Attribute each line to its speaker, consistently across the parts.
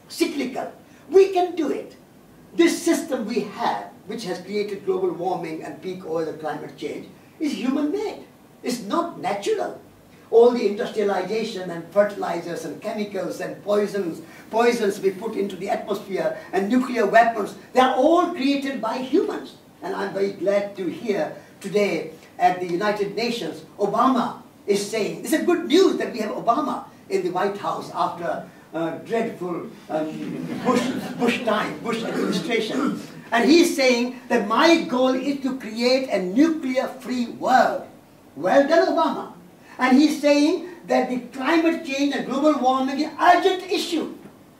Speaker 1: cyclical. We can do it. This system we have, which has created global warming and peak oil and climate change, is human-made. It's not natural. All the industrialization and fertilizers and chemicals and poisons we put into the atmosphere and nuclear weapons, they are all created by humans. And I'm very glad to hear today at the United Nations, Obama is saying, it's a good news that we have Obama in the White House after dreadful Bush administration. And he's saying that my goal is to create a nuclear-free world. Well done, Obama. And he's saying that the climate change and global warming is an urgent issue.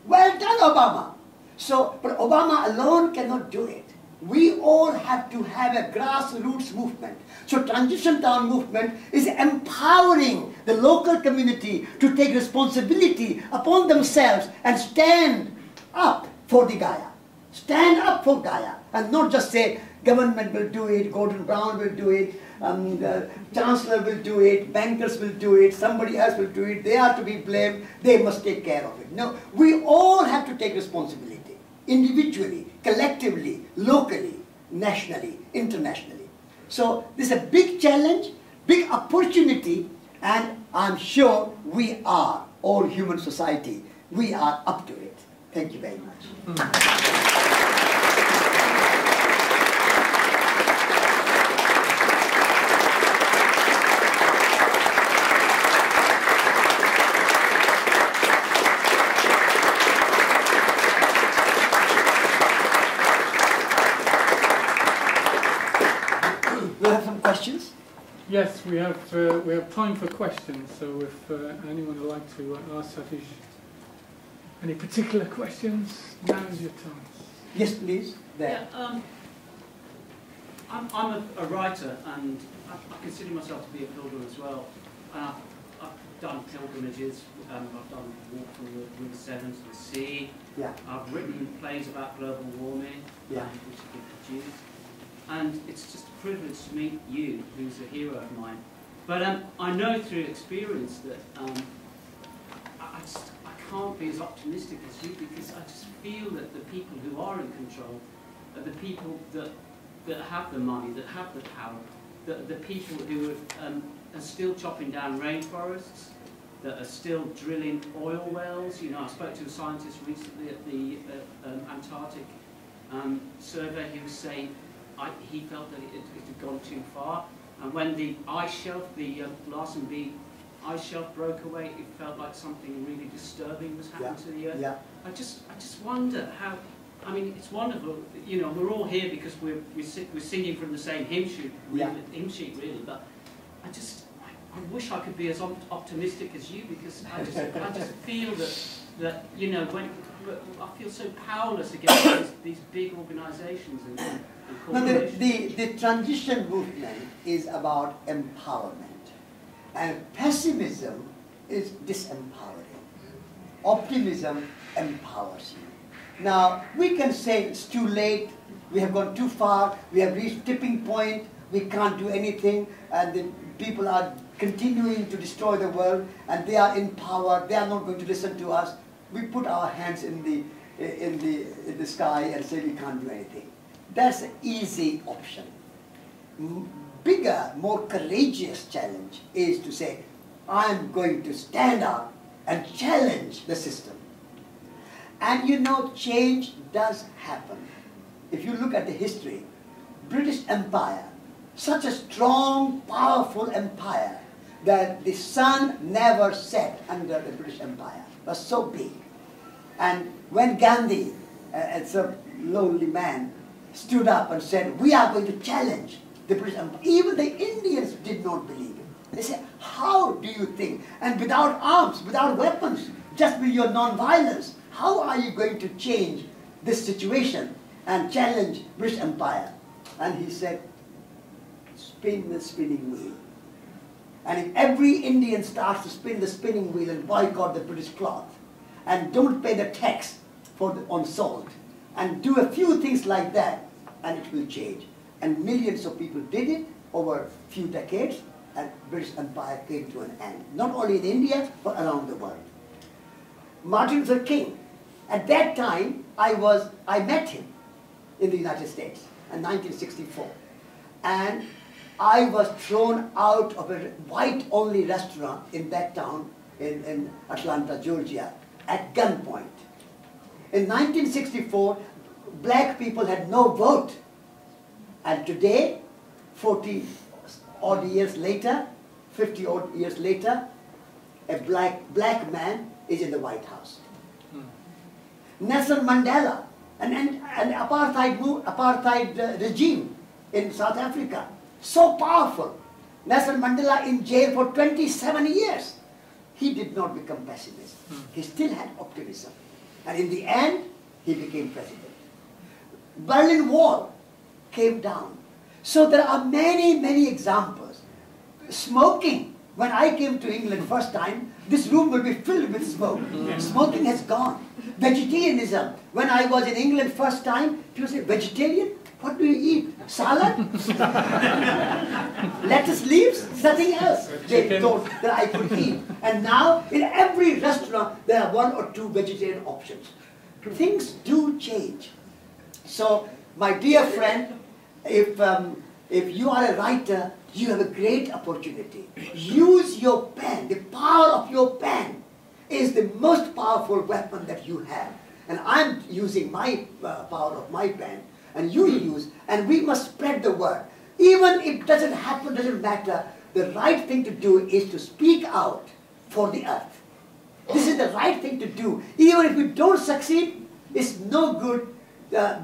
Speaker 1: Well done, Obama. So, but Obama alone cannot do it. We all have to have a grassroots movement. So Transition Town movement is empowering the local community to take responsibility upon themselves and stand up for the Gaia. Stand up for Gaia and not just say government will do it, Gordon Brown will do it, the Chancellor will do it, bankers will do it, somebody else will do it, they are to be blamed, they must take care of it. No, we all have to take responsibility, individually, collectively, locally, nationally, internationally. So this is a big challenge, big opportunity, and I'm sure we are, all human society, we are up to it. Thank you very much. Questions?
Speaker 2: Yes, we have time for questions. So if anyone would like to ask Satish any particular questions, now is your time.
Speaker 1: Yes, please. There.
Speaker 3: Yeah, I'm a writer, and I consider myself to be a pilgrim as well. I've done pilgrimages. I've done walk from the River Severn to the sea.
Speaker 1: Yeah.
Speaker 3: I've written plays about global warming,
Speaker 1: yeah,
Speaker 3: which have been produced. And it's just a privilege to meet you, who's a hero of mine. But I know through experience that I can't be as optimistic as you, because I just feel that the people who are in control are the people that have the money, that have the power, the people who are still chopping down rainforests, that are still drilling oil wells. You know, I spoke to a scientist recently at the Antarctic survey who was saying he felt that it had gone too far, and when the ice shelf, the Larsen B ice shelf broke away, it felt like something really disturbing was happening to the Earth.
Speaker 1: Yeah.
Speaker 3: I just wonder how. I mean, it's wonderful. You know, we're all here because we're singing from the same hymn sheet, really. But I wish I could be as optimistic as you, because I just feel that you know, when I feel so powerless against these big organisations and
Speaker 1: no, the transition movement is about empowerment, and pessimism is disempowering. Optimism empowers you. Now, we can say it's too late, we have gone too far, we have reached tipping point, we can't do anything, and the people are continuing to destroy the world, and they are in power, they are not going to listen to us. We put our hands in the sky and say we can't do anything. That's an easy option. Bigger, more courageous challenge is to say, I'm going to stand up and challenge the system. And you know, change does happen. If you look at the history, British Empire, such a strong, powerful empire that the sun never set under the British Empire. It was so big. And when Gandhi, as a lonely man, stood up and said, we are going to challenge the British Empire, even the Indians did not believe it. They said, how do you think? And without arms, without weapons, just with your non-violence, how are you going to change this situation and challenge British Empire? And he said, spin the spinning wheel. And if every Indian starts to spin the spinning wheel and boycott the British cloth, and don't pay the tax on salt, and do a few things like that, and it will change. And millions of people did it over a few decades, and British Empire came to an end. Not only in India, but around the world. Martin Luther King At that time, I met him in the United States in 1964. And I was thrown out of a white-only restaurant in that town in Atlanta, Georgia, at gunpoint. In 1964, black people had no vote. And today, 40-odd years later, 50-odd years later, a black man is in the White House. Nelson Mandela, an apartheid regime in South Africa, so powerful. Nelson Mandela in jail for 27 years. He did not become pessimist. He still had optimism. And in the end, he became president. Berlin Wall came down. So there are many, many examples. Smoking. When I came to England first time, this room will be filled with smoke. Smoking has gone. Vegetarianism. When I was in England first time, people say, vegetarian? What do you eat? Salad? Lettuce leaves? Nothing else. They thought that I could eat. And now, in every restaurant, there are 1 or 2 vegetarian options. Things do change. So, my dear friend, if you are a writer, you have a great opportunity. Use your pen. The power of your pen is the most powerful weapon that you have. And I'm using my power of my pen, and you use, and we must spread the word. Even if it doesn't happen, doesn't matter, the right thing to do is to speak out for the earth. This is the right thing to do. Even if we don't succeed, it's no good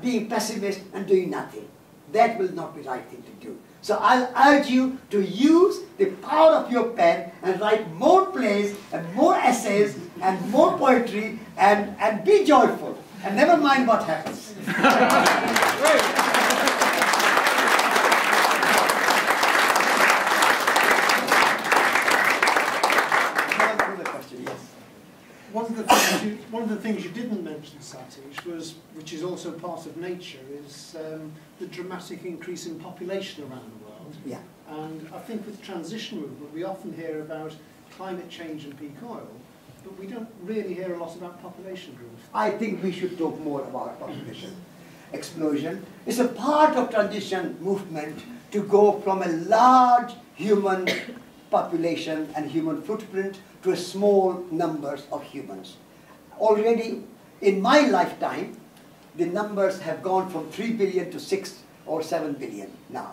Speaker 1: being pessimist and doing nothing. That will not be the right thing to do. So I'll urge you to use the power of your pen and write more plays and more essays and more poetry and be joyful and never mind what happens.
Speaker 4: One of the things you didn't mention, Satish, was, which is also part of nature, is the dramatic increase in population around the world.
Speaker 1: Yeah.
Speaker 4: And I think with the transition movement, we often hear about climate change and peak oil, but we don't really hear a lot about population growth.
Speaker 1: I think we should talk more about population explosion. It's a part of transition movement to go from a large human population and human footprint to a small numbers of humans. Already in my lifetime, the numbers have gone from 3 billion to 6 or 7 billion now.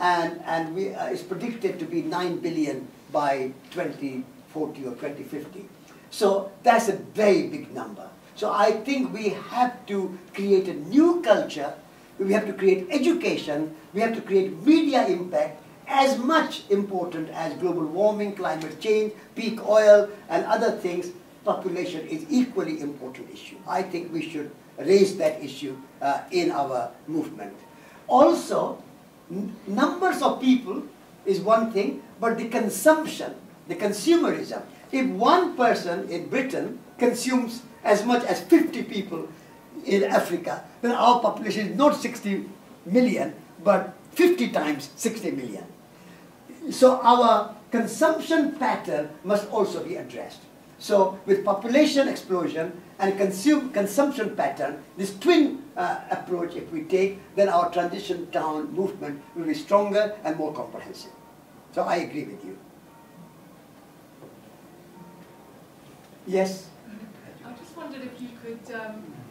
Speaker 1: And it's predicted to be 9 billion by 2040 or 2050. So that's a very big number. So I think we have to create a new culture, we have to create education, we have to create media impact, as much important as global warming, climate change, peak oil, and other things. Population is equally important issue. I think we should raise that issue in our movement. Also, numbers of people is one thing, but the consumption, the consumerism. If one person in Britain consumes as much as 50 people in Africa, then our population is not 60 million, but 50 times 60 million. So our consumption pattern must also be addressed. So with population explosion and consumption pattern, this twin approach if we take, then our transition town movement will be stronger and more comprehensive. So I agree with you. Yes?
Speaker 5: I just wondered if you could,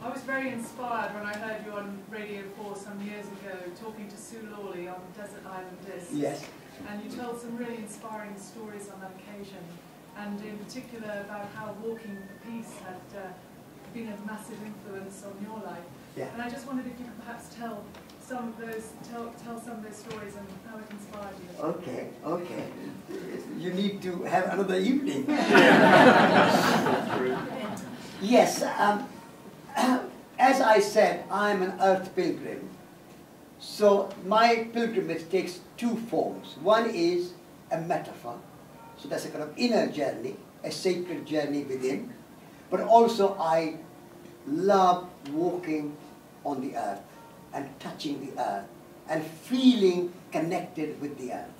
Speaker 5: I was very inspired when I heard you on Radio 4 some years ago talking to Sue Lawley on Desert Island Discs.
Speaker 1: Yes.
Speaker 5: And you told some really inspiring stories on that occasion, and in particular about how Walking for Peace had been a massive influence on your life.
Speaker 1: Yeah.
Speaker 5: And I just wondered if you could perhaps tell some of those, tell some of those stories and how it inspired you.
Speaker 1: Okay, okay. You need to have another evening. Yes, as I said, I'm an earth pilgrim. So my pilgrimage takes two forms. One is a metaphor. So that's a kind of inner journey, a sacred journey within. But also I love walking on the earth and touching the earth and feeling connected with the earth.